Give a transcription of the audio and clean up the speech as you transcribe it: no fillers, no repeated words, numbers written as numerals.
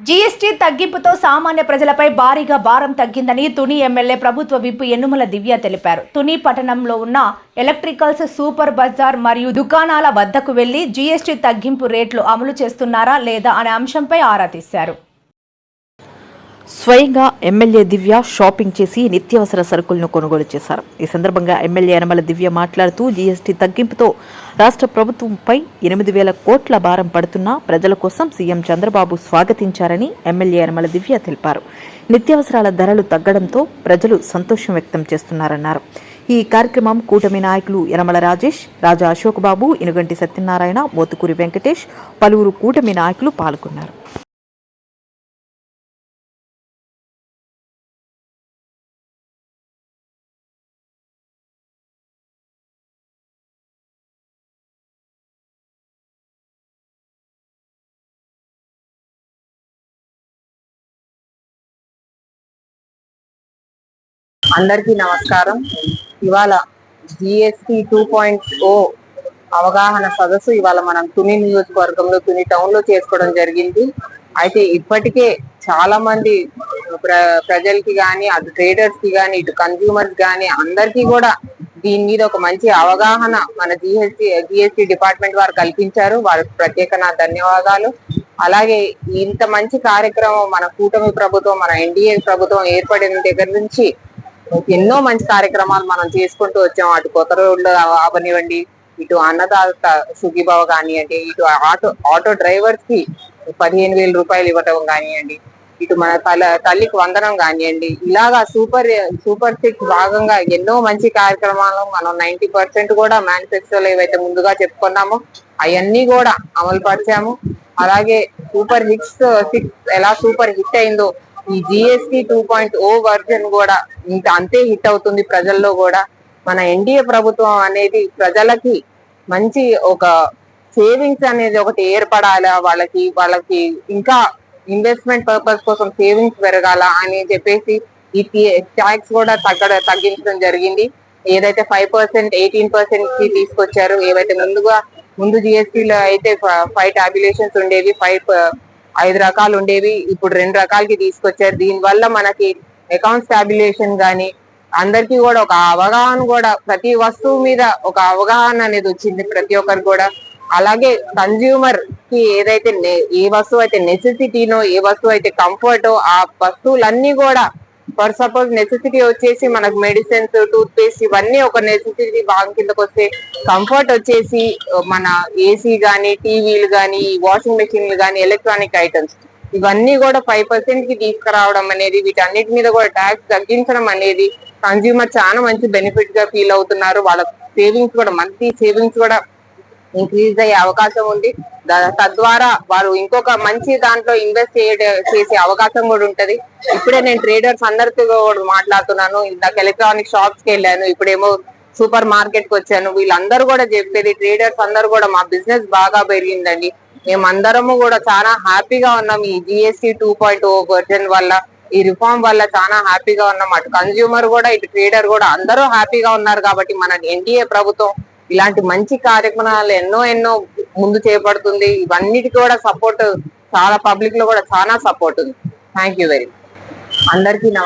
GST తగ్గింపుతో సామాన్య ప్రజలపై భారీగా భారం తగ్గిందని తుని ఎమ్మెల్యే ప్రభుత్వ విప్ యనుమల దివ్య తెలిపారు. తుని పట్టణంలో ఉన్న ఎలక్ట్రికల్స్ సూపర్ బజార్ మరియు దుకాణాల వద్దకు వెళ్లి జీఎస్టీ తగ్గింపు రేట్లు అమలు చేస్తున్నారా లేదా అనే అంశంపై ఆరా తీశారు. స్వయంగా ఎమ్మెల్యే దివ్య షాపింగ్ చేసి నిత్యావసర సరుకులను కొనుగోలు చేశారు. ఈ సందర్భంగా ఎమ్మెల్యే యనమల దివ్య మాట్లాడుతూ జీఎస్టీ తగ్గింపుతో రాష్ట్ర ప్రభుత్వంపై 8,000 కోట్ల భారం పడుతున్నా ప్రజల కోసం సీఎం చంద్రబాబు స్వాగతించారని ఎమ్మెల్యే యనమల దివ్య తెలిపారు. నిత్యావసరాల ధరలు తగ్గడంతో ప్రజలు సంతోషం వ్యక్తం చేస్తున్నారన్నారు. ఈ కార్యక్రమం కూటమి నాయకులు యనమల రాజేష్, రాజా అశోక్ బాబు, ఇనుగంటి సత్యనారాయణ, మోతుకూరి వెంకటేష్, పలువురు కూటమి నాయకులు పాల్గొన్నారు. అందరికీ నమస్కారం. ఇవాళ జిఎస్టి 2.0 అవగాహన సదస్సు ఇవాళ మనం తుని నియోజకవర్గంలో తుని టౌన్ లో చేసుకోవడం జరిగింది. అయితే ఇప్పటికే చాలా మంది ప్రజలకి కానీ, అటు ట్రేడర్స్ కి కానీ, ఇటు కన్స్యూమర్స్ కానీ అందరికీ కూడా దీని మీద ఒక మంచి అవగాహన మన జిఎస్టి డిపార్ట్మెంట్ వారు కల్పించారు. వారికి ప్రత్యేక నా ధన్యవాదాలు. అలాగే ఇంత మంచి కార్యక్రమం మన కూటమి ప్రభుత్వం, మన ఎన్డీఏ ప్రభుత్వం ఏర్పడిన దగ్గర నుంచి ఎన్నో మంచి కార్యక్రమాలు మనం చేసుకుంటూ వచ్చాం. అటు కొత్త రోడ్లు అవనివ్వండి, ఇటు అన్నదాత సుఖీభావ కానివ్వండి, ఇటు ఆటో డ్రైవర్స్ కి 15,000 రూపాయలు ఇవ్వటం కానివ్వండి, ఇటు మన తల్లికి వందనం కానివ్వండి, ఇలాగా సూపర్ 6 భాగంగా ఎన్నో మంచి కార్యక్రమాలు మనం 90% కూడా మేనిఫెస్టోలో ఏవైతే ముందుగా చెప్పుకున్నామో అవన్నీ కూడా అమలు పరిచాము. అలాగే సూపర్ 6 ఎలా సూపర్ హిట్ అయిందో ఈ జిఎస్టి 2.0 వర్జన్ కూడా ఇంకా అంతే హిట్ అవుతుంది ప్రజల్లో కూడా. మన ఎన్డీఏ ప్రభుత్వం అనేది ప్రజలకి మంచి ఒక సేవింగ్స్ అనేది ఒకటి ఏర్పడాలా, వాళ్ళకి ఇంకా ఇన్వెస్ట్మెంట్ పర్పస్ కోసం సేవింగ్స్ పెరగాల అని చెప్పేసి ఈ ట్యాక్స్ కూడా తగ్గించడం జరిగింది. ఏదైతే 5% 18% కి తీసుకొచ్చారు, ఏవైతే ముందు జిఎస్టీలో అయితే 5 టాబ్యులేషన్స్ ఉండేవి, 5 రకాలు ఉండేవి, ఇప్పుడు 2 రకాలకి తీసుకొచ్చారు. దీనివల్ల మనకి అకౌంట్స్ టాబ్యులేషన్ గానీ అందరికీ కూడా ఒక అవగాహన కూడా, ప్రతి వస్తువు మీద ఒక అవగాహన అనేది వచ్చింది ప్రతి ఒక్కరికి కూడా. అలాగే కన్స్యూమర్ కి ఏదైతే ఏ వస్తువు అయితే నెసెసిటీనో, ఏ వస్తువు అయితే కంఫర్టో ఆ వస్తువులన్నీ కూడా, ఫర్ సపోజ్ నెసెసిటీ వచ్చేసి మనకు మెడిసిన్స్, టూత్ పేస్ట్ ఇవన్నీ ఒక నెసెసిటీ భాగం కిందకి వస్తే, కంఫర్ట్ వచ్చేసి మన ఏసీ గానీ, టీవీలు గానీ, వాషింగ్ మెషిన్లు గానీ, ఎలక్ట్రానిక్ ఐటమ్స్ ఇవన్నీ కూడా 5% కి తీసుకురావడం అనేది, వీటన్నిటి మీద కూడా ట్యాక్స్ తగ్గించడం అనేది కన్స్యూమర్ చాలా మంచి బెనిఫిట్ గా ఫీల్ అవుతున్నారు. వాళ్ళ సేవింగ్స్ కూడా, మంత్లీ సేవింగ్స్ కూడా ఇంక్రీజ్ అయ్యే అవకాశం ఉంది. తద్వారా వారు ఇంకొక మంచి దాంట్లో ఇన్వెస్ట్ చేసే అవకాశం కూడా ఉంటది. ఇప్పుడే నేను ట్రేడర్స్ అందరితో కూడా మాట్లాడుతున్నాను. ఇందాక ఎలక్ట్రానిక్ షాప్స్ కి వెళ్ళాను, ఇప్పుడేమో సూపర్ మార్కెట్ కి వచ్చాను. వీళ్ళందరూ కూడా చెప్పేది, ట్రేడర్స్ అందరూ కూడా మా బిజినెస్ బాగా పెరిగిందండి, మేమందరము కూడా చాలా హ్యాపీగా ఉన్నాం ఈ జిఎస్టి 2.0 వర్జన్ వల్ల, ఈ రిఫార్మ్ వల్ల చాలా హ్యాపీగా ఉన్నాం. అటు కన్స్యూమర్ కూడా, ఇటు ట్రేడర్ కూడా అందరూ హ్యాపీగా ఉన్నారు. కాబట్టి మన ఎన్డీఏ ప్రభుత్వం ఇలాంటి మంచి కార్యక్రమాలు ఎన్నో ముందు చేపడుతుంది. ఇవన్నిటికీ కూడా సపోర్ట్ చాలా పబ్లిక్ లో కూడా చాలా సపోర్ట్ ఉంది. Thank you very much. అందరికీ